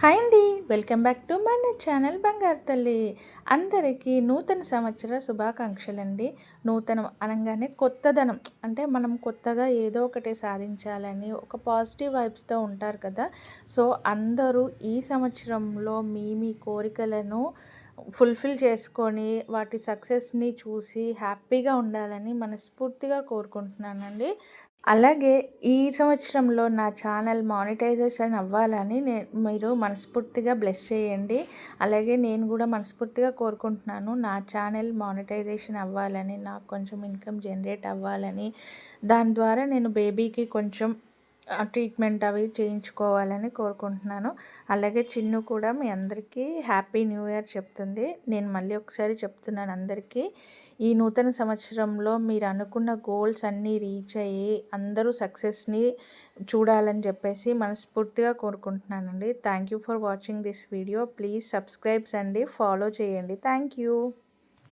Hi అండి. Welcome back to మన channel బంగారు తల్లి. అందరికీ నూతన సంవత్సర శుభాకాంక్షలండి. నూతనం అనగానే కొత్తదనం, అంటే మనం కొత్తగా ఏదో ఒకటి సాధించాలని ఒక పాజిటివ్ వైబ్స్తో ఉంటారు కదా. సో అందరూ ఈ సంవత్సరంలో మీ కోరికలను ఫుల్ఫిల్ చేసుకొని వాటి సక్సెస్ని చూసి హ్యాపీగా ఉండాలని మనస్ఫూర్తిగా కోరుకుంటున్నానండి. అలాగే ఈ సంవత్సరంలో నా ఛానల్ మానిటైజేషన్ అవ్వాలని మీరు మనస్ఫూర్తిగా బ్లెస్ చేయండి. అలాగే నేను కూడా మనస్ఫూర్తిగా కోరుకుంటున్నాను నా ఛానల్ మానిటైజేషన్ అవ్వాలని, నాకు కొంచెం ఇన్కమ్ జనరేట్ అవ్వాలని, దాని ద్వారా నేను బేబీకి కొంచెం ట్రీట్మెంట్ అవి చేయించుకోవాలని కోరుకుంటున్నాను. అలాగే చిన్ను కూడా మీ అందరికీ హ్యాపీ న్యూ ఇయర్ చెప్తుంది. నేను మళ్ళీ ఒకసారి చెప్తున్నాను అందరికీ, ఈ నూతన సంవత్సరంలో మీరు అనుకున్న గోల్స్ అన్నీ రీచ్ అయ్యి అందరూ సక్సెస్ని చూడాలని చెప్పేసి మనస్ఫూర్తిగా కోరుకుంటున్నానండి. Thank you for watching this video. Please subscribes అండి, ఫాలో చేయండి. Thank you.